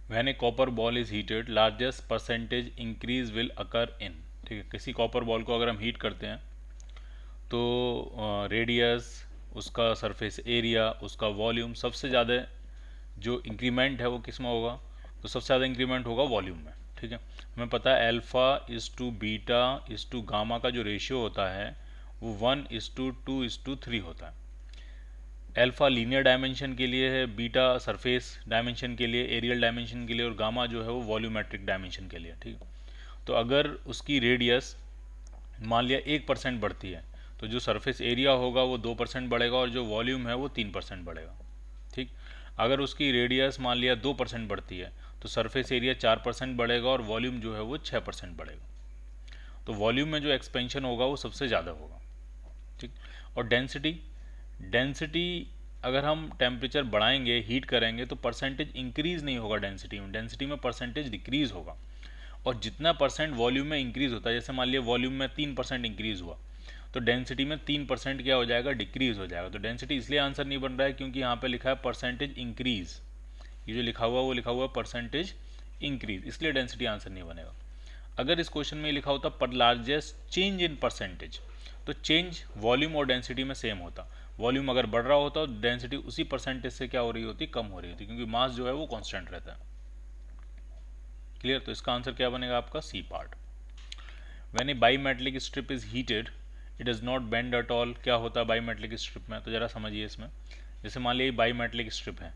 When a copper ball is heated largest percentage increase will occur in. ठीक है, किसी copper ball को अगर हम हीट करते हैं तो रेडियस, उसका सरफेस एरिया, उसका वॉल्यूम, सबसे ज़्यादा जो इंक्रीमेंट है वो किस में होगा? तो सबसे ज़्यादा इंक्रीमेंट होगा वॉल्यूम में। ठीक है, हमें पता है alpha is to beta is to gamma का जो रेशियो होता है वो 1:2:3 होता है। अल्फ़ा लीनियर डायमेंशन के लिए है, बीटा सरफेस डायमेंशन के लिए, एरियल डायमेंशन के लिए, और गामा जो है वो वॉल्यूमेट्रिक डायमेंशन के लिए। ठीक है, तो अगर उसकी रेडियस मान लिया 1% बढ़ती है तो जो सरफेस एरिया होगा वो 2% बढ़ेगा और जो वॉल्यूम है वो 3% बढ़ेगा। ठीक, अगर उसकी रेडियस मान लिया 2% बढ़ती है तो सरफेस एरिया 4% बढ़ेगा और वॉल्यूम जो है वो 6% बढ़ेगा। तो वॉल्यूम में जो एक्सपेंशन होगा वो सबसे ज़्यादा होगा। ठीक, और डेंसिटी, डेंसिटी अगर हम टेम्परेचर बढ़ाएंगे, हीट करेंगे, तो परसेंटेज इंक्रीज नहीं होगा डेंसिटी में, डेंसिटी में परसेंटेज डिक्रीज होगा। और जितना परसेंट वॉल्यूम में इंक्रीज होता है, जैसे मान लिया वॉल्यूम में 3% इंक्रीज हुआ तो डेंसिटी में 3% क्या हो जाएगा? डिक्रीज हो जाएगा। तो डेंसिटी इसलिए आंसर नहीं बन रहा है क्योंकि यहाँ पे लिखा है परसेंटेज इंक्रीज, ये जो लिखा हुआ वो लिखा हुआ है परसेंटेज इंक्रीज, इसलिए डेंसिटी आंसर नहीं बनेगा। अगर इस क्वेश्चन में लिखा होता पर लार्जेस्ट चेंज इन परसेंटेज, तो चेंज वॉल्यूम और डेंसिटी में सेम होता। वॉल्यूम अगर बढ़ रहा होता तो डेंसिटी उसी परसेंटेज से क्या हो रही होती? कम हो रही होती, क्योंकि मास जो है वो कांस्टेंट रहता है। क्लियर? तो इसका आंसर क्या बनेगा आपका? C part. When a bimetallic strip is heated it does not bend at all. क्या होता है बाईमेटलिक स्ट्रिप में? तो जरा समझिए इसमें। जैसे मान लीजिए बाईमेटलिक स्ट्रिप है,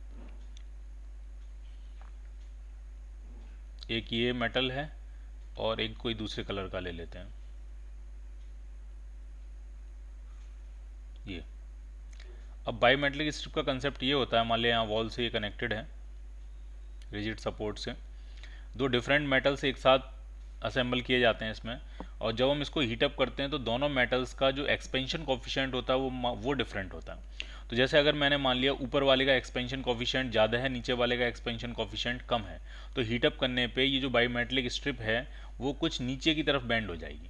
एक ये मेटल है और एक कोई दूसरे कलर का ले लेते हैं, ये। अब बाईमेटलिक स्ट्रिप का कंसेप्ट ये होता है, मान लिया यहाँ वॉल से ये कनेक्टेड है रिजिड सपोर्ट से, दो डिफरेंट मेटल्स एक साथ असेंबल किए जाते हैं इसमें, और जब हम इसको हीटअप करते हैं तो दोनों मेटल्स का जो एक्सपेंशन कोफिशिएंट होता है वो डिफरेंट होता है। तो जैसे अगर मैंने मान लिया ऊपर वाले का एक्सपेंशन कोफिशिएंट ज़्यादा है, नीचे वाले का एक्सपेंशन कोफिशिएंट कम है, तो हीटअप करने पे ये जो बाईमेटलिक स्ट्रिप है वो कुछ नीचे की तरफ बेंड हो जाएगी।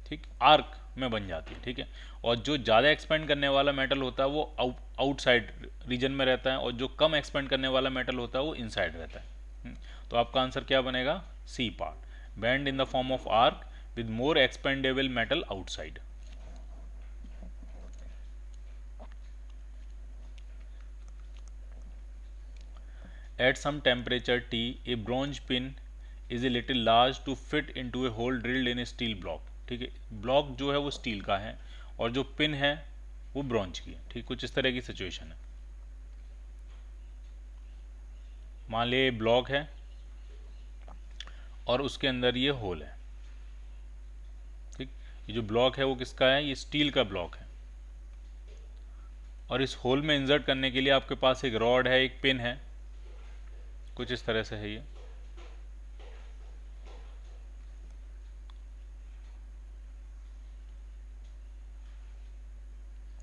ठीक, आर्क में बन जाती है। ठीक है, और जो ज़्यादा एक्सपेंड करने वाला मेटल होता है वो आउटसाइड रीजन में रहता है, और जो कम एक्सपेंड करने वाला मेटल होता है वो इनसाइड रहता है। तो आपका आंसर क्या बनेगा? C part, bend in the form of arc with more expendable metal outside. At some temperature T a bronze pin is a little large to fit into a hole drilled in a steel block. ठीक है, block जो है वो steel का है और जो pin है वो ब्रॉन्ज की है। ठीक, कुछ इस तरह की सिचुएशन है। मान लीजिए ब्लॉक है और उसके अंदर ये होल है। ठीक, ये जो ब्लॉक है वो किसका है? ये स्टील का ब्लॉक है, और इस होल में इंसर्ट करने के लिए आपके पास एक रॉड है, एक पिन है, कुछ इस तरह से है ये।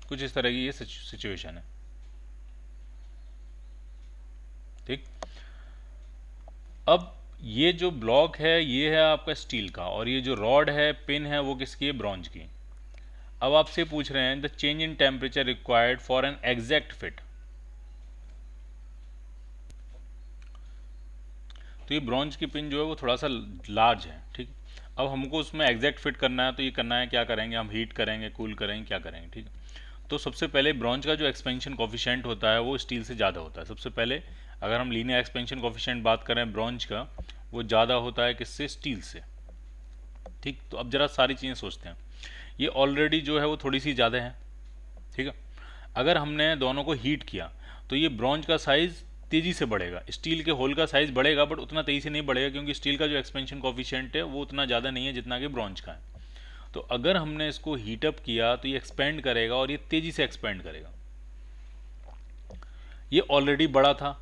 कुछ इस तरह की ये सिचुएशन है। ठीक, अब ये जो ब्लॉक है ये है आपका स्टील का, और ये जो रॉड है, पिन है, वो किसकी है? ब्रॉन्ज की। अब आपसे पूछ रहे हैं the change in temperature required for an exact fit. तो ये ब्रॉन्ज की पिन जो है वो थोड़ा सा लार्ज है। ठीक, अब हमको उसमें एग्जैक्ट फिट करना है, तो ये करना है, क्या करेंगे हम? हीट करेंगे, कूल करेंगे, क्या करेंगे? ठीक, तो सबसे पहले ब्रॉन्ज का जो एक्सपेंशन कोफिशिएंट होता है वो स्टील से ज़्यादा होता है। सबसे पहले अगर हम लीनियर एक्सपेंशन कोफिशिएंट बात करें ब्रॉन्ज का, वो ज़्यादा होता है किससे? स्टील से। ठीक, तो अब जरा सारी चीज़ें सोचते हैं। ये ऑलरेडी जो है वो थोड़ी सी ज़्यादा है। ठीक है, अगर हमने दोनों को हीट किया तो ये ब्रॉन्ज का साइज़ तेज़ी से बढ़ेगा, स्टील के होल का साइज़ बढ़ेगा बट उतना तेज़ी से नहीं बढ़ेगा, क्योंकि स्टील का जो एक्सपेंशन कोफिशिएंट है वो उतना ज़्यादा नहीं है जितना कि ब्रॉन्ज का है। तो अगर हमने इसको हीटअप किया तो ये एक्सपेंड करेगा और ये तेज़ी से एक्सपेंड करेगा। ये ऑलरेडी बड़ा था,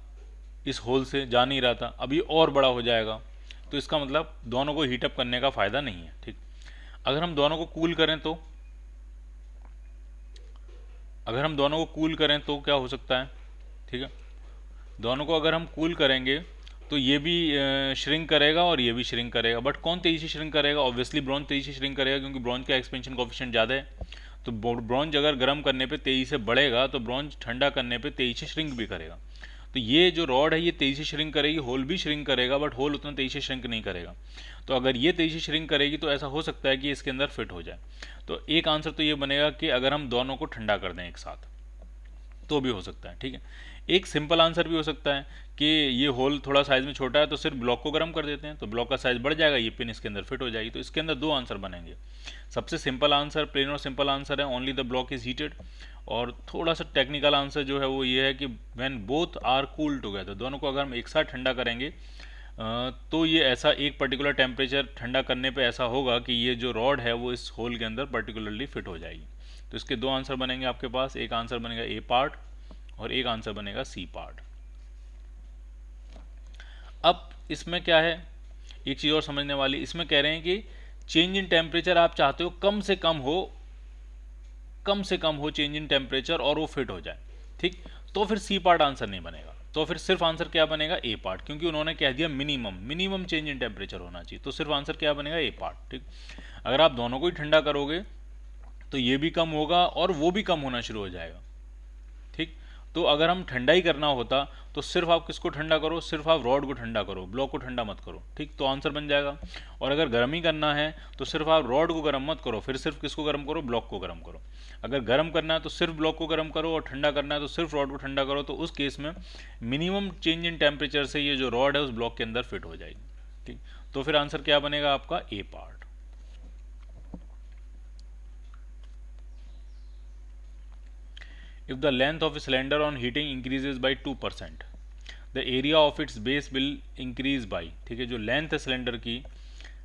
इस होल से जा नहीं रहा था, अब ये और बड़ा हो जाएगा, तो इसका मतलब दोनों को हीटअप करने का फ़ायदा नहीं है। ठीक, अगर हम दोनों को कूल करें तो, अगर हम दोनों को कूल करें तो क्या हो सकता है? ठीक है, दोनों को अगर हम कूल करेंगे तो ये भी श्रिंक करेगा और ये भी श्रिंक करेगा, बट कौन तेज़ी से श्रिंक करेगा? ऑब्वियसली ब्रॉन्ज तेज़ी से श्रिंक करेगा, क्योंकि ब्रॉन्ज का एक्सपेंशन कोफिशिएंट ज़्यादा है। तो ब्रॉन्ज अगर गर्म करने पे तेज़ी से बढ़ेगा तो ब्रॉन्ज ठंडा करने पे तेज़ी से श्रिंक भी करेगा। तो ये जो रॉड है ये तेजी से श्रिंक करेगी, होल भी श्रिंक करेगा, बट होल उतना तेजी से श्रिंक नहीं करेगा। तो अगर ये तेजी से श्रिंक करेगी तो ऐसा हो सकता है कि इसके अंदर फिट हो जाए। तो एक आंसर तो ये बनेगा कि अगर हम दोनों को ठंडा कर दें एक साथ तो भी हो सकता है। ठीक है, एक सिंपल आंसर भी हो सकता है कि ये होल थोड़ा साइज में छोटा है तो सिर्फ ब्लॉक को गर्म कर देते हैं, तो ब्लॉक का साइज बढ़ जाएगा, ये पिन इसके अंदर फिट हो जाएगी। तो इसके अंदर दो आंसर बनेंगे। सबसे सिंपल आंसर, प्लेन और सिंपल आंसर है only the block is heated, और थोड़ा सा टेक्निकल आंसर जो है वो ये है कि when both are cool together, दोनों को अगर हम एक साथ ठंडा करेंगे तो ये ऐसा एक पर्टिकुलर टेम्परेचर ठंडा करने पे ऐसा होगा कि ये जो रॉड है वो इस होल के अंदर पर्टिकुलरली फिट हो जाएगी। तो इसके दो आंसर बनेंगे आपके पास, एक आंसर बनेगा ए पार्ट और एक आंसर बनेगा सी पार्ट। अब इसमें क्या है, एक चीज़ और समझने वाली, इसमें कह रहे हैं कि चेंज इन टेम्परेचर आप चाहते हो कम से कम हो, कम से कम हो चेंज इन टेम्परेचर और वो फिट हो जाए। ठीक, तो फिर सी पार्ट आंसर नहीं बनेगा, तो फिर सिर्फ आंसर क्या बनेगा, ए पार्ट, क्योंकि उन्होंने कह दिया मिनिमम चेंज इन टेम्परेचर होना चाहिए, तो सिर्फ आंसर क्या बनेगा, ए पार्ट। ठीक, अगर आप दोनों को ही ठंडा करोगे तो ये भी कम होगा और वो भी कम होना शुरू हो जाएगा। ठीक, तो अगर हम ठंडा ही करना होता तो सिर्फ आप किसको ठंडा करो, सिर्फ आप रॉड को ठंडा करो, ब्लॉक को ठंडा मत करो। ठीक, तो आंसर बन जाएगा। और अगर गर्म ही करना है तो सिर्फ आप रॉड को गर्म मत करो, फिर सिर्फ किसको गर्म करो, ब्लॉक को गर्म करो। अगर गर्म करना है तो सिर्फ ब्लॉक को गर्म करो और ठंडा करना है तो सिर्फ रॉड को ठंडा करो, तो उस केस में मिनिमम चेंज इन टेम्परेचर से ये जो रॉड है उस ब्लॉक के अंदर फिट हो जाएगी। ठीक, तो फिर आंसर क्या बनेगा आपका, ए part. If the length of a cylinder on heating increases by 2%, the area of its base will increase by, ठीक है, जो लेंथ है सिलेंडर की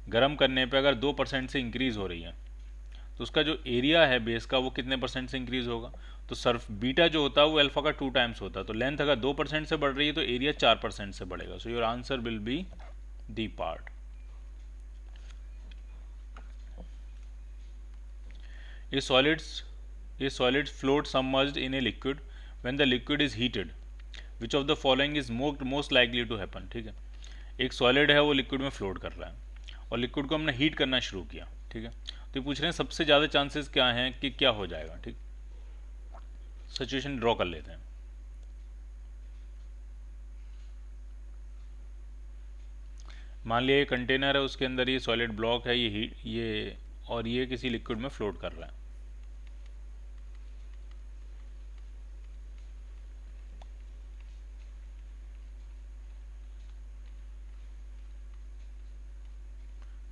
गर्म करने पे अगर 2% से इंक्रीज हो रही है तो उसका जो एरिया है बेस का वो कितने परसेंट से इंक्रीज होगा। तो सर्फ बीटा जो होता है वो अल्फा का 2 टाइम्स होता है, तो लेंथ अगर 2% से बढ़ रही है तो एरिया 4% से बढ़ेगा। So your answer will be D part. ये solids float submerged in a liquid when the liquid is heated, which of the following is most likely to happen। ठीक है, एक सॉलिड है वो लिक्विड में फ्लोट कर रहा है और लिक्विड को हमने हीट करना शुरू किया। ठीक है, तो ये पूछ रहे हैं सबसे ज़्यादा चांसेस क्या हैं कि क्या हो जाएगा। ठीक, सिचुएशन ड्रॉ कर लेते हैं। मान लिया ये कंटेनर है, उसके अंदर ये सॉलिड ब्लॉक है, ये और ये किसी लिक्विड में फ्लोट कर रहा है।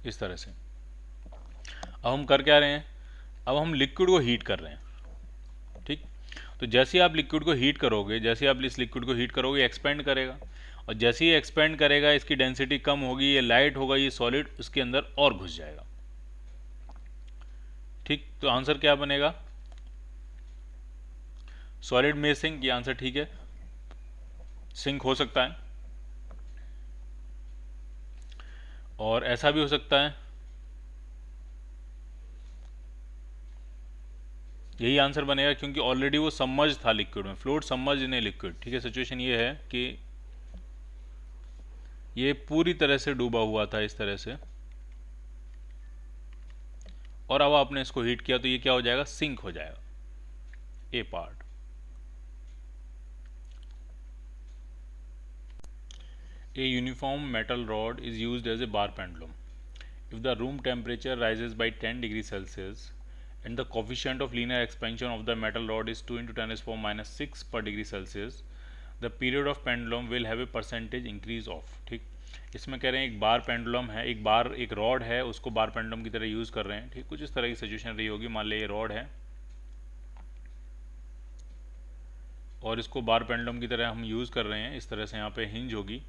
इस तरह से अब हम कर क्या रहे हैं, अब हम लिक्विड को हीट कर रहे हैं। ठीक, तो जैसे ही आप लिक्विड को हीट करोगे, जैसे ही आप इस लिक्विड को हीट करोगे एक्सपेंड करेगा, और जैसे ही एक्सपेंड करेगा इसकी डेंसिटी कम होगी, ये लाइट होगा, ये सॉलिड उसके अंदर और घुस जाएगा। ठीक, तो आंसर क्या बनेगा, सॉलिड में सिंक, ये आंसर ठीक है, सिंक हो सकता है। और ऐसा भी हो सकता है, यही आंसर बनेगा क्योंकि ऑलरेडी वो सबमर्ज था लिक्विड में, float submerge in a liquid. ठीक है, सिचुएशन ये है कि ये पूरी तरह से डूबा हुआ था इस तरह से, और अब आपने इसको हीट किया तो ये क्या हो जाएगा, सिंक हो जाएगा, ए part. A uniform metal rod is used as a bar pendulum. If the room temperature rises by 10 degrees Celsius and the coefficient of linear expansion of the metal rod is 2 into 10 raised to power minus 6 per degree Celsius, the period of pendulum will have a percentage increase of। ठीक, इसमें कह रहे हैं एक बार pendulum है, एक rod है, उसको बार पेंडुलम की तरह यूज़ कर रहे हैं। ठीक, कुछ इस तरह की सिचुएशन रही होगी। मान लीजिए ये रॉड है और इसको बार पेंडुलम की तरह हम यूज़ कर रहे हैं, इस तरह से यहाँ पे हिंज होगी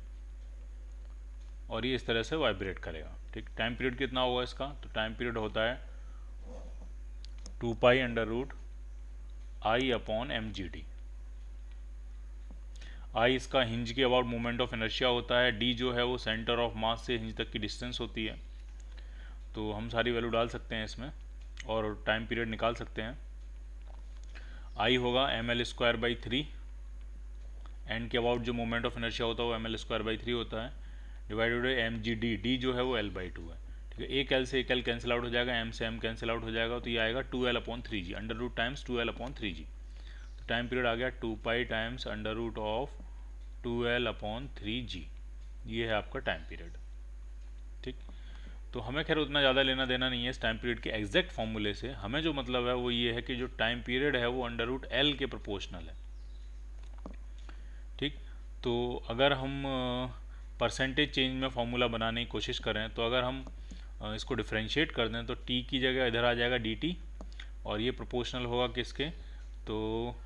और ये इस तरह से वाइब्रेट करेगा। ठीक, टाइम पीरियड कितना होगा इसका, तो टाइम पीरियड होता है 2 pi under root I upon M G D. I इसका हिंज के अबाउट मोमेंट ऑफ इनर्शिया होता है, डी जो है वो सेंटर ऑफ मास से हिंज तक की डिस्टेंस होती है। तो हम सारी वैल्यू डाल सकते हैं इसमें और टाइम पीरियड निकाल सकते हैं। आई होगा एम एल स्क्वायर बाई 3, एन के अबाउट जो मोमेंट ऑफ इनर्शिया होता है वो एम एल स्क्वायर बाई 3 होता है, divided by M G D, D जो है वो एल बाई 2 है। ठीक है, एक एल से एक एल कैंसिल आउट हो जाएगा, एम से एम कैंसिल आउट हो जाएगा, तो ये आएगा 2l upon 3g, under root times 2l upon 3g। तो टाइम पीरियड आ गया 2 pi times under root of 2L/3G, ये है आपका टाइम पीरियड। ठीक, तो हमें खैर उतना ज़्यादा लेना देना नहीं है इस टाइम पीरियड के एग्जैक्ट फॉर्मूले से। हमें जो मतलब है वो ये है कि जो टाइम पीरियड है वो √L के प्रोपोर्शनल है। ठीक, तो अगर हम परसेंटेज चेंज में फॉर्मूला बनाने की कोशिश करें तो अगर हम इसको डिफ्रेंशिएट कर दें तो t की जगह इधर आ जाएगा dt, और ये प्रोपोर्शनल होगा किसके, तो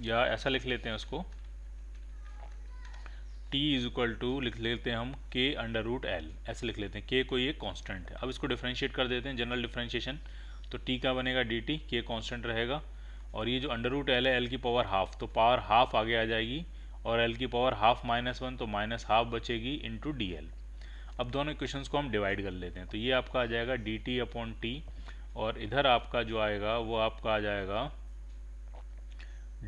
या ऐसा लिख लेते हैं उसको, t इज इक्वल टू लिख लेते हैं हम k/√L, ऐसे लिख लेते हैं, k कोई एक कांस्टेंट है। अब इसको डिफ्रेंशिएट कर देते हैं जनरल डिफ्रेंशिएशन, तो t का बनेगा dt, k कांस्टेंट रहेगा, और ये जो √L है L की पावर हाफ, तो पावर हाफ आगे आ जाएगी, और L की पावर हाफ -1 तो -हाफ बचेगी इंटू DL। अब दोनों इक्वेशंस को हम डिवाइड कर लेते हैं, तो ये आपका आ जाएगा dt/t, और इधर आपका जो आएगा वो आपका आ जाएगा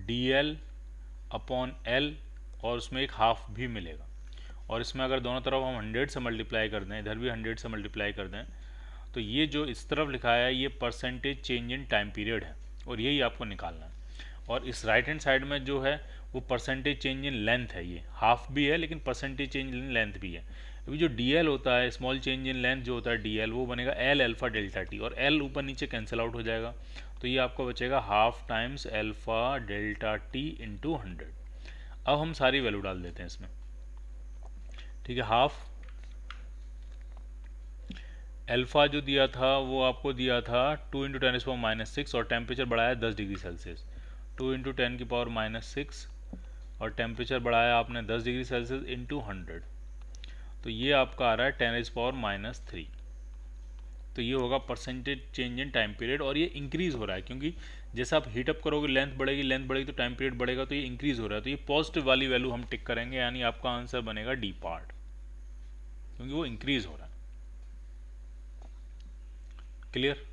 DL/L, और उसमें एक हाफ भी मिलेगा। और इसमें अगर दोनों तरफ हम 100 से मल्टीप्लाई कर दें, इधर भी 100 से मल्टीप्लाई कर दें, तो ये जो इस तरफ लिखा है ये percentage change in time period है, और यही आपको निकालना है। और इस राइट हैंड साइड में जो है वो परसेंटेज चेंज इन लेंथ है, ये हाफ भी है लेकिन परसेंटेज चेंज इन लेंथ भी है। अभी जो DL होता है, स्मॉल चेंज इन लेंथ जो होता है DL, वो बनेगा L∝ΔT, और L ऊपर नीचे कैंसिल आउट हो जाएगा, तो ये आपको बचेगा हाफ टाइम्स α∆t इंटू 100। अब हम सारी वैल्यू डाल देते हैं इसमें। ठीक है, हाफ अल्फ़ा जो दिया था वो आपको दिया था 2 × 10⁻⁻⁶, और टेम्परेचर बढ़ाया 10 डिग्री सेल्सियस, 2 × 10⁻⁻⁶, और टेम्परेचर बढ़ाया आपने 10 डिग्री सेल्सियस इंटू 100, तो ये आपका आ रहा है 10⁻³ तो ये होगा percentage change in time period, और ये इंक्रीज़ हो रहा है क्योंकि जैसे आप हीटअप करोगे लेंथ बढ़ेगी तो टाइम पीरियड बढ़ेगा, तो ये इंक्रीज़ हो रहा है, तो ये पॉजिटिव वाली वैल्यू हम टिक करेंगे, यानी आपका आंसर बनेगा डी पार्ट, क्योंकि वो इंक्रीज़ हो रहा है। क्लियर?